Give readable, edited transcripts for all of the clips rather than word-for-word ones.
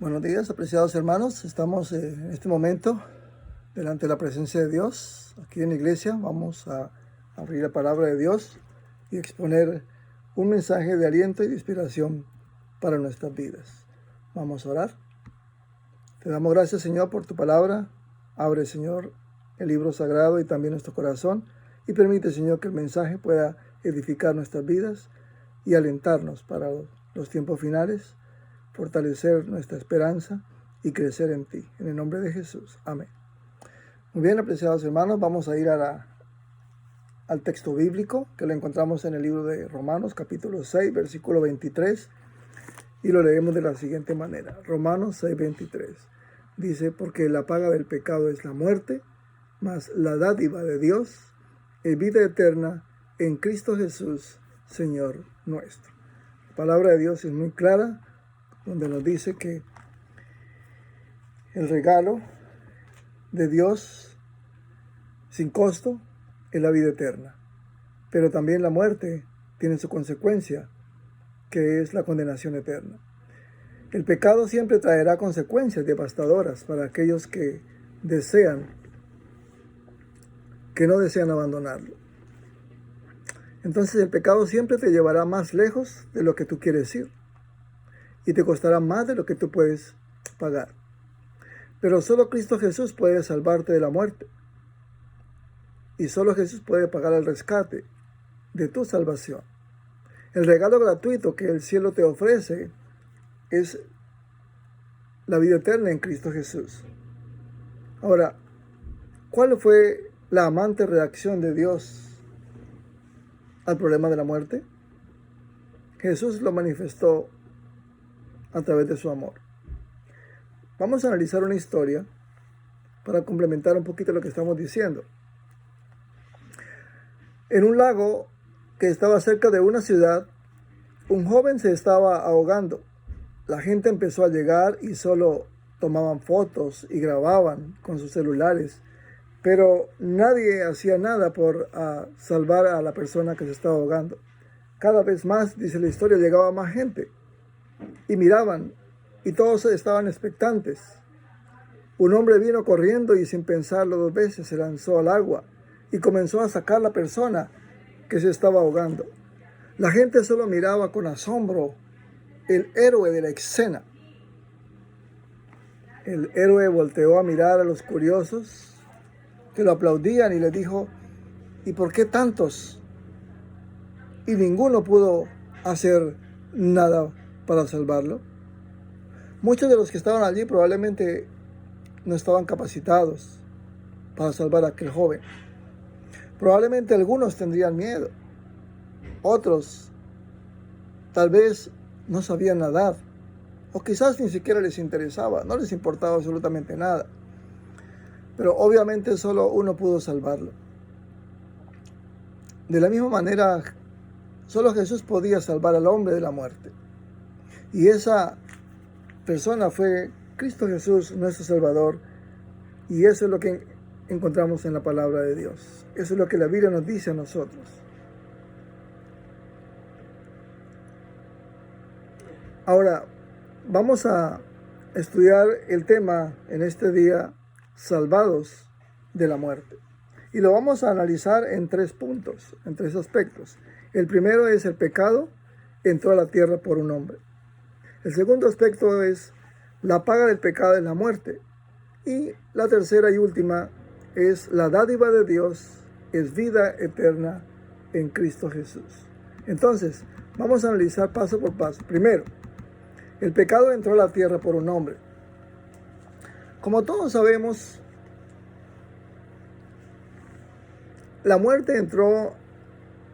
Buenos días, apreciados hermanos. Estamos en este momento delante de la presencia de Dios, aquí en la iglesia. Vamos a abrir la palabra de Dios y exponer un mensaje de aliento y de inspiración para nuestras vidas. Vamos a orar. Te damos gracias, Señor, por tu palabra. Abre, Señor, el libro sagrado y también nuestro corazón y permite, Señor, que el mensaje pueda edificar nuestras vidas y alentarnos para los tiempos finales, fortalecer nuestra esperanza y crecer en ti. En el nombre de Jesús. Amén. Muy bien, apreciados hermanos, vamos a ir al texto bíblico que lo encontramos en el libro de Romanos, capítulo 6, versículo 23, y lo leemos de la siguiente manera. Romanos 6, 23. Dice, porque la paga del pecado es la muerte, mas la dádiva de Dios es vida eterna en Cristo Jesús, Señor nuestro. La palabra de Dios es muy clara, donde nos dice que el regalo de Dios sin costo es la vida eterna, pero también la muerte tiene su consecuencia, que es la condenación eterna. El pecado siempre traerá consecuencias devastadoras para aquellos que no desean abandonarlo. Entonces el pecado siempre te llevará más lejos de lo que tú quieres ir y te costará más de lo que tú puedes pagar. Pero solo Cristo Jesús puede salvarte de la muerte. Y solo Jesús puede pagar el rescate de tu salvación. El regalo gratuito que el cielo te ofrece es la vida eterna en Cristo Jesús. Ahora, ¿cuál fue la amante reacción de Dios al problema de la muerte? Jesús lo manifestó a través de su amor. Vamos a analizar una historia para complementar un poquito lo que estamos diciendo. En un lago que estaba cerca de una ciudad, un joven se estaba ahogando. La gente empezó a llegar y solo tomaban fotos y grababan con sus celulares, pero nadie hacía nada por salvar a la persona que se estaba ahogando. Cada vez más, dice la historia, llegaba más gente y miraban, y todos estaban expectantes. Un hombre vino corriendo y sin pensarlo dos veces se lanzó al agua y comenzó a sacar a la persona que se estaba ahogando. La gente solo miraba con asombro el héroe de la escena. El héroe volteó a mirar a los curiosos que lo aplaudían y les dijo, ¿y por qué tantos? Y ninguno pudo hacer nada para salvarlo. Muchos de los que estaban allí probablemente no estaban capacitados para salvar a aquel joven. Probablemente algunos tendrían miedo. Otros tal vez no sabían nadar. O quizás ni siquiera les interesaba, no les importaba absolutamente nada. Pero obviamente solo uno pudo salvarlo. De la misma manera, solo Jesús podía salvar al hombre de la muerte. Y esa persona fue Cristo Jesús, nuestro Salvador, y eso es lo que encontramos en la palabra de Dios. Eso es lo que la Biblia nos dice a nosotros. Ahora, vamos a estudiar el tema en este día, salvados de la muerte. Y lo vamos a analizar en 3 puntos, en 3 aspectos. El primero es el pecado entró a la tierra por un hombre. El segundo aspecto es la paga del pecado es la muerte. Y la tercera y última es la dádiva de Dios, es vida eterna en Cristo Jesús. Entonces, vamos a analizar paso por paso. Primero, el pecado entró a la tierra por un hombre. Como todos sabemos, la muerte entró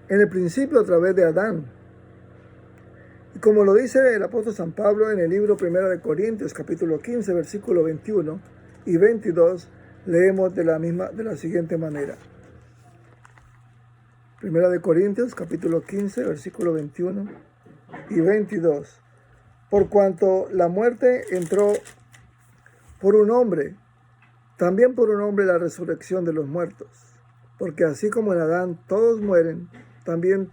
en el principio a través de Adán. Y como lo dice el apóstol San Pablo en el libro 1 de Corintios, capítulo 15, versículo 21 y 22, leemos de la siguiente manera. 1 de Corintios, capítulo 15, versículo 21 y 22. Por cuanto la muerte entró por un hombre, también por un hombre la resurrección de los muertos. Porque así como en Adán todos mueren, también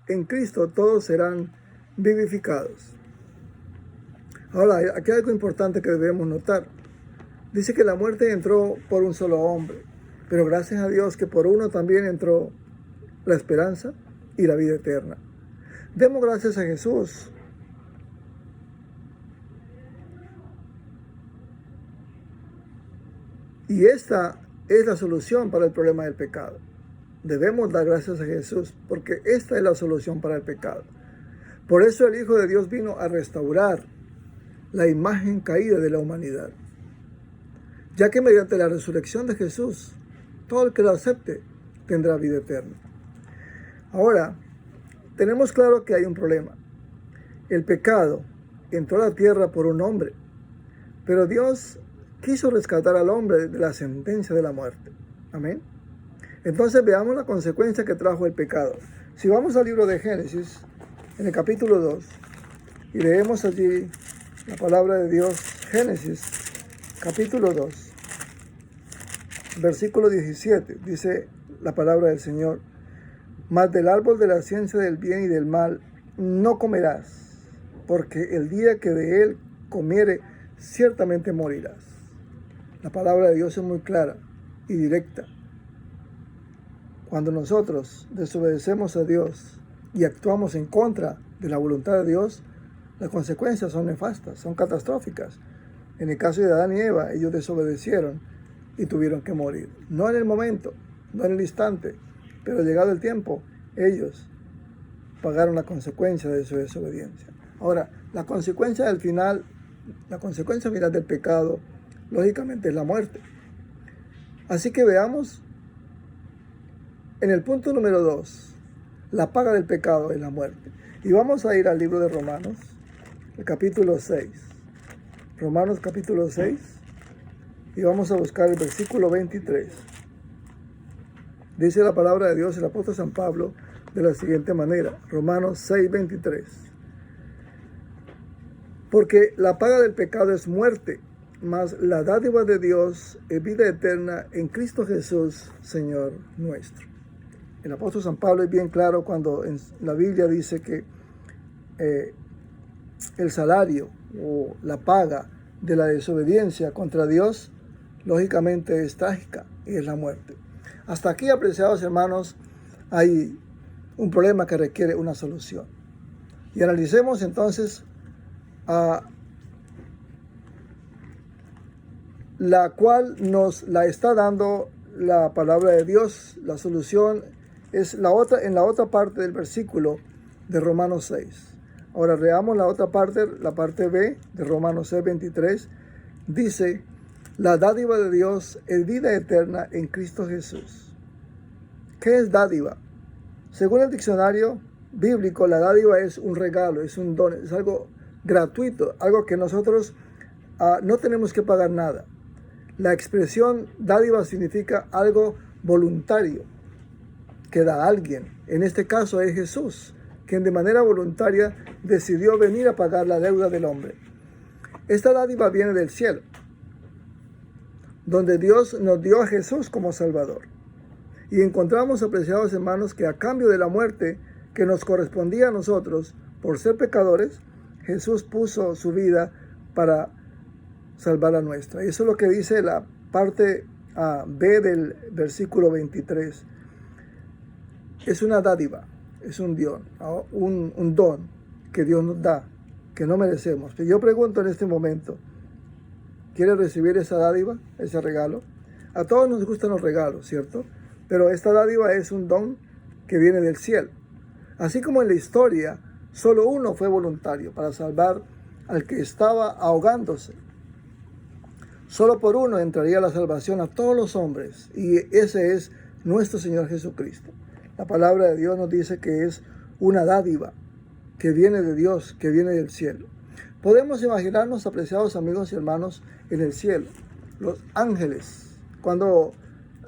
en Cristo todos serán vivificados. Ahora, aquí hay algo importante que debemos notar. Dice que la muerte entró por un solo hombre, pero gracias a Dios que por uno también entró la esperanza y la vida eterna. Demos gracias a Jesús. Y esta es la solución para el problema del pecado. Debemos dar gracias a Jesús porque esta es la solución para el pecado. Por eso el Hijo de Dios vino a restaurar la imagen caída de la humanidad, ya que mediante la resurrección de Jesús, todo el que lo acepte tendrá vida eterna. Ahora, tenemos claro que hay un problema. El pecado entró a la tierra por un hombre, pero Dios quiso rescatar al hombre de la sentencia de la muerte. Amén. Entonces veamos la consecuencia que trajo el pecado. Si vamos al libro de Génesis, en el capítulo 2, y leemos allí la palabra de Dios, Génesis, capítulo 2, versículo 17, dice la palabra del Señor: mas del árbol de la ciencia del bien y del mal no comerás, porque el día que de él comiere, ciertamente morirás. La palabra de Dios es muy clara y directa. Cuando nosotros desobedecemos a Dios y actuamos en contra de la voluntad de Dios, las consecuencias son nefastas, son catastróficas. En el caso de Adán y Eva, ellos desobedecieron y tuvieron que morir. No en el momento, no en el instante, pero llegado el tiempo, ellos pagaron la consecuencia de su desobediencia. Ahora, la consecuencia final del pecado, lógicamente, es la muerte. Así que veamos en el punto número 2, la paga del pecado es la muerte. Y vamos a ir al libro de Romanos, el capítulo 6. Romanos capítulo 6, y vamos a buscar el versículo 23. Dice la palabra de Dios, el apóstol San Pablo, de la siguiente manera, Romanos 6, 23. Porque la paga del pecado es muerte, mas la dádiva de Dios es vida eterna en Cristo Jesús, Señor nuestro. El apóstol San Pablo es bien claro cuando en la Biblia dice que el salario o la paga de la desobediencia contra Dios, lógicamente es trágica y es la muerte. Hasta aquí, apreciados hermanos, hay un problema que requiere una solución. Y analicemos entonces la cual nos la está dando la palabra de Dios. La solución es en la otra parte del versículo de Romanos 6. Ahora leamos la otra parte, la parte B de Romanos 6, 23. Dice: la dádiva de Dios es vida eterna en Cristo Jesús. ¿Qué es dádiva? Según el diccionario bíblico, la dádiva es un regalo, es un don, es algo gratuito, algo que nosotros no tenemos que pagar nada. La expresión dádiva significa algo voluntario que da alguien. En este caso es Jesús, quien de manera voluntaria decidió venir a pagar la deuda del hombre. Esta dádiva viene del cielo, donde Dios nos dio a Jesús como Salvador. Y encontramos, apreciados hermanos, que a cambio de la muerte que nos correspondía a nosotros por ser pecadores, Jesús puso su vida para salvar la nuestra. Y eso es lo que dice la parte B del versículo 23. Es una dádiva, es un don que Dios nos da, que no merecemos. Pero yo pregunto en este momento, ¿quieres recibir esa dádiva, ese regalo? A todos nos gustan los regalos, ¿cierto? Pero esta dádiva es un don que viene del cielo. Así como en la historia, solo uno fue voluntario para salvar al que estaba ahogándose. Solo por uno entraría la salvación a todos los hombres, y ese es nuestro Señor Jesucristo. La palabra de Dios nos dice que es una dádiva que viene de Dios, que viene del cielo. Podemos imaginarnos, apreciados amigos y hermanos, en el cielo, los ángeles, cuando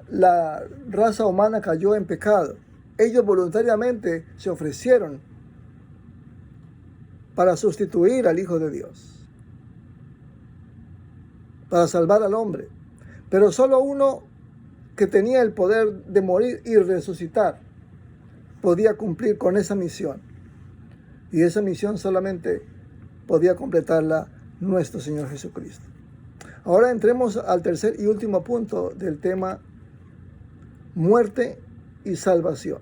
la raza humana cayó en pecado, ellos voluntariamente se ofrecieron para sustituir al Hijo de Dios, para salvar al hombre. Pero solo uno que tenía el poder de morir y resucitar podía cumplir con esa misión. Y esa misión solamente podía completarla nuestro Señor Jesucristo. Ahora entremos al tercer y último punto del tema: muerte y salvación.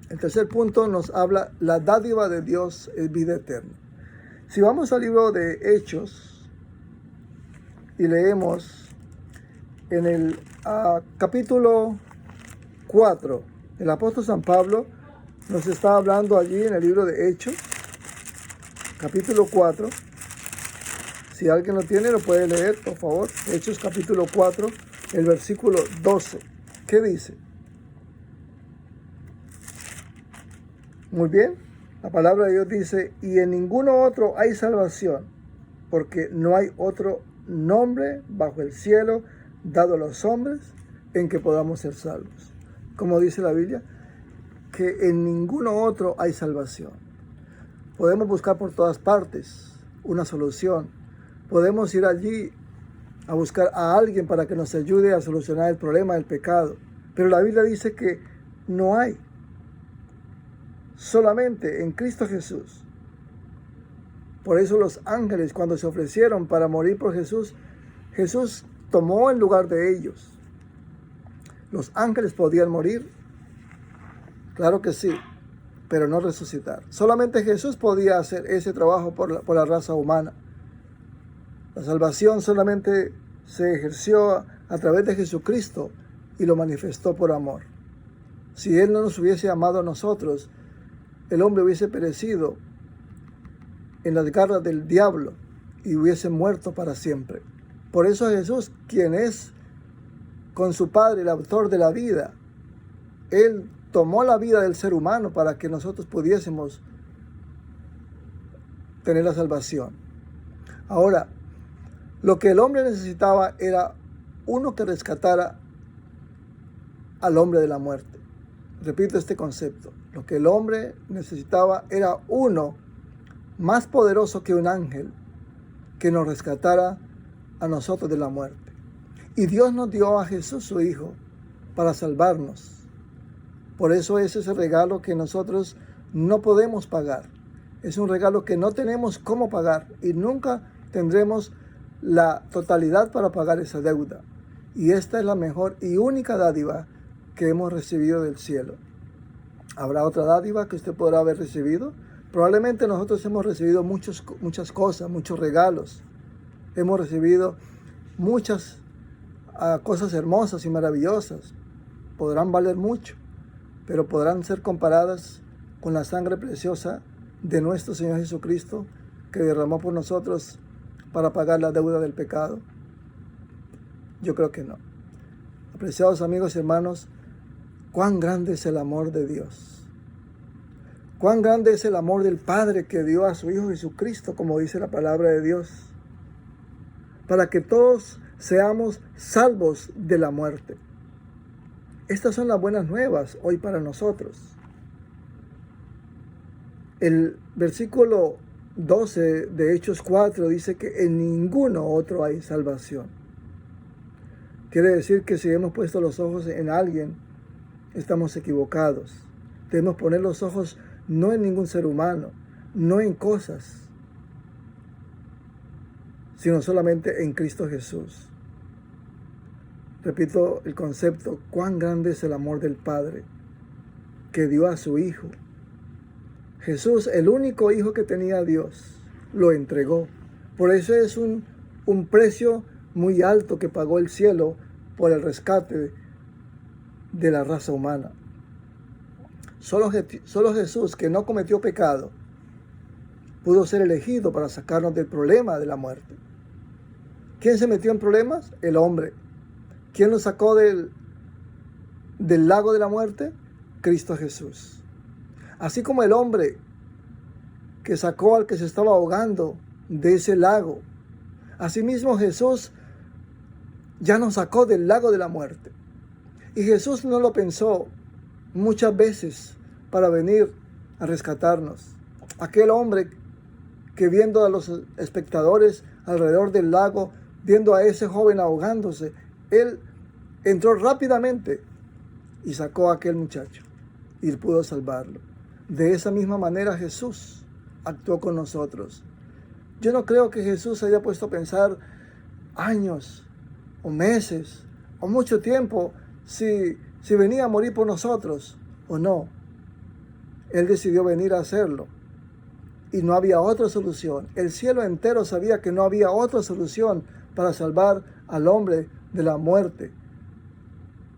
El tercer punto nos habla: la dádiva de Dios es vida eterna. Si vamos al libro de Hechos y leemos en el capítulo 4, el apóstol San Pablo nos está hablando allí en el libro de Hechos, capítulo 4. Si alguien lo tiene, lo puede leer, por favor. Hechos capítulo 4, el versículo 12. ¿Qué dice? Muy bien, la palabra de Dios dice: y en ninguno otro hay salvación, porque no hay otro nombre bajo el cielo dado a los hombres en que podamos ser salvos. Como dice la Biblia, que en ninguno otro hay salvación. Podemos buscar por todas partes una solución. Podemos ir allí a buscar a alguien para que nos ayude a solucionar el problema del pecado. Pero la Biblia dice que no hay. Solamente en Cristo Jesús. Por eso los ángeles, cuando se ofrecieron para morir por Jesús, Jesús tomó el lugar de ellos. ¿Los ángeles podían morir? Claro que sí, pero no resucitar. Solamente Jesús podía hacer ese trabajo por la raza humana. La salvación solamente se ejerció a través de Jesucristo y lo manifestó por amor. Si Él no nos hubiese amado a nosotros, el hombre hubiese perecido en las garras del diablo y hubiese muerto para siempre. Por eso Jesús, quien es con su Padre el autor de la vida, Él tomó la vida del ser humano para que nosotros pudiésemos tener la salvación. Ahora, lo que el hombre necesitaba era uno que rescatara al hombre de la muerte. Repito este concepto. Lo que el hombre necesitaba era uno más poderoso que un ángel que nos rescatara a nosotros de la muerte. Y Dios nos dio a Jesús, su Hijo, para salvarnos. Por eso es ese regalo que nosotros no podemos pagar. Es un regalo que no tenemos cómo pagar y nunca tendremos la totalidad para pagar esa deuda. Y esta es la mejor y única dádiva que hemos recibido del cielo. ¿Habrá otra dádiva que usted podrá haber recibido? Probablemente nosotros hemos recibido muchas cosas, muchos regalos. Hemos recibido muchas cosas hermosas y maravillosas. Podrán valer mucho, pero podrán ser comparadas con la sangre preciosa de nuestro Señor Jesucristo, que derramó por nosotros para pagar la deuda del pecado. Yo creo que no. Apreciados amigos y hermanos, cuán grande es el amor de Dios. Cuán grande es el amor del Padre que dio a su Hijo Jesucristo, como dice la palabra de Dios, para que todos seamos salvos de la muerte. Estas son las buenas nuevas hoy para nosotros. El versículo 12 de Hechos 4 dice que en ninguno otro hay salvación. Quiere decir que si hemos puesto los ojos en alguien, estamos equivocados. Debemos poner los ojos no en ningún ser humano, no en cosas, sino solamente en Cristo Jesús. Repito el concepto: cuán grande es el amor del Padre que dio a su Hijo. Jesús, el único Hijo que tenía Dios, lo entregó. Por eso es un precio muy alto que pagó el cielo por el rescate de la raza humana. Solo Jesús, que no cometió pecado, pudo ser elegido para sacarnos del problema de la muerte. ¿Quién se metió en problemas? El hombre. ¿Quién lo sacó del lago de la muerte? Cristo Jesús. Así como el hombre que sacó al que se estaba ahogando de ese lago, asimismo Jesús ya nos sacó del lago de la muerte. Y Jesús no lo pensó muchas veces para venir a rescatarnos. Aquel hombre que, viendo a los espectadores alrededor del lago, viendo a ese joven ahogándose, él entró rápidamente y sacó a aquel muchacho y pudo salvarlo. De esa misma manera Jesús actuó con nosotros. Yo no creo que Jesús se haya puesto a pensar años o meses o mucho tiempo si venía a morir por nosotros o no. Él decidió venir a hacerlo y no había otra solución. El cielo entero sabía que no había otra solución para salvar al hombre de la muerte,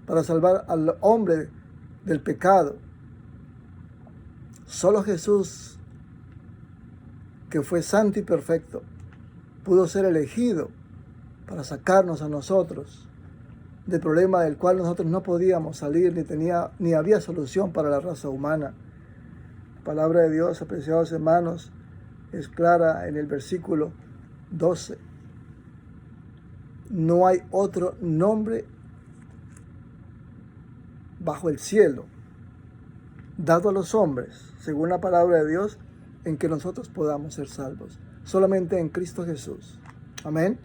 para salvar al hombre del pecado. Solo Jesús, que fue santo y perfecto, pudo ser elegido para sacarnos a nosotros del problema del cual nosotros no podíamos salir, ni había solución para la raza humana. La palabra de Dios, apreciados hermanos, es clara en el versículo 12. No hay otro nombre bajo el cielo dado a los hombres, según la palabra de Dios, en que nosotros podamos ser salvos. Solamente en Cristo Jesús. Amén.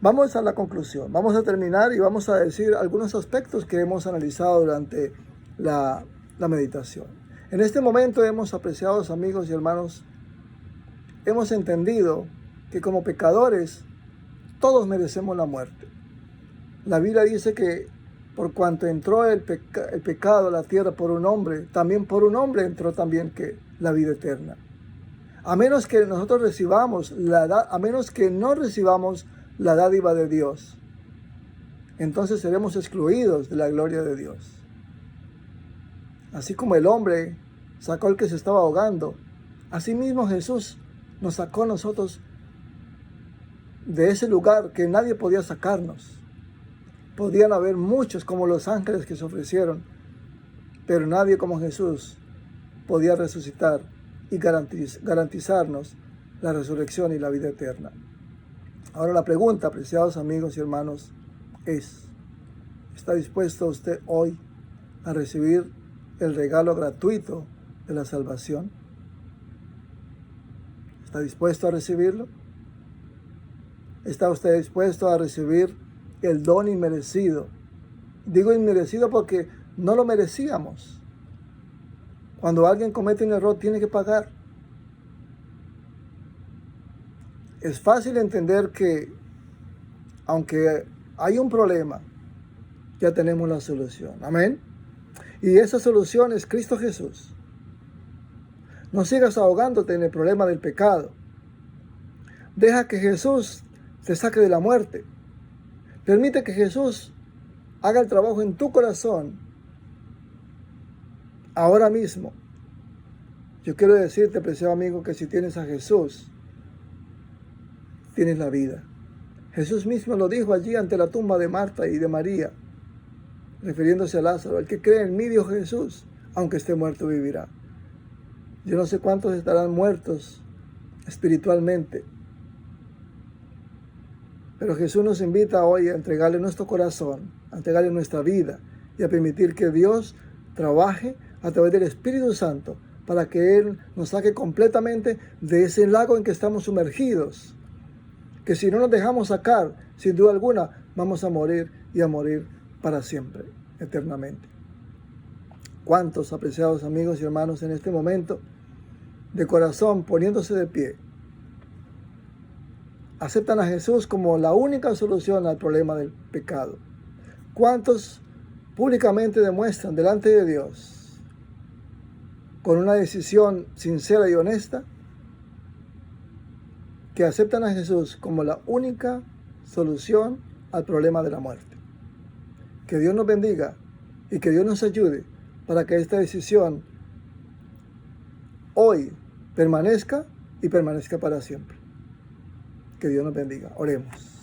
Vamos a la conclusión. Vamos a terminar y vamos a decir algunos aspectos que hemos analizado durante la meditación. En este momento apreciados amigos y hermanos, hemos entendido que como pecadores todos merecemos la muerte. La Biblia dice que por cuanto entró el pecado a la tierra por un hombre, también por un hombre entró también la vida eterna. A menos que nosotros recibamos a menos que no recibamos la dádiva de Dios, entonces seremos excluidos de la gloria de Dios. Así como el hombre sacó al que se estaba ahogando, asimismo Jesús nos sacó a nosotros de ese lugar que nadie podía sacarnos. Podían haber muchos como los ángeles que se ofrecieron, pero nadie como Jesús podía resucitar y garantizarnos la resurrección y la vida eterna. Ahora la pregunta, apreciados amigos y hermanos, es: ¿está dispuesto usted hoy a recibir el regalo gratuito de la salvación? ¿Está dispuesto a recibirlo? ¿Está usted dispuesto a recibir el don inmerecido? Digo inmerecido porque no lo merecíamos. Cuando alguien comete un error, tiene que pagar. Es fácil entender que, aunque hay un problema, ya tenemos la solución. Amén. Y esa solución es Cristo Jesús. No sigas ahogándote en el problema del pecado. Deja que Jesús te saque de la muerte. Permite que Jesús haga el trabajo en tu corazón ahora mismo. Yo quiero decirte, preciado amigo, que si tienes a Jesús, tienes la vida. Jesús mismo lo dijo allí ante la tumba de Marta y de María, refiriéndose a Lázaro: el que cree en mí, dijo Jesús, aunque esté muerto, vivirá. Yo no sé cuántos estarán muertos espiritualmente, pero Jesús nos invita hoy a entregarle nuestro corazón, a entregarle nuestra vida y a permitir que Dios trabaje a través del Espíritu Santo para que Él nos saque completamente de ese lago en que estamos sumergidos. Que si no nos dejamos sacar, sin duda alguna, vamos a morir y a morir para siempre, eternamente. ¿Cuántos, apreciados amigos y hermanos, en este momento, de corazón, poniéndose de pie, aceptan a Jesús como la única solución al problema del pecado? ¿Cuántos públicamente demuestran delante de Dios, con una decisión sincera y honesta, que aceptan a Jesús como la única solución al problema de la muerte? Que Dios nos bendiga y que Dios nos ayude para que esta decisión hoy permanezca y permanezca para siempre. Que Dios nos bendiga. Oremos.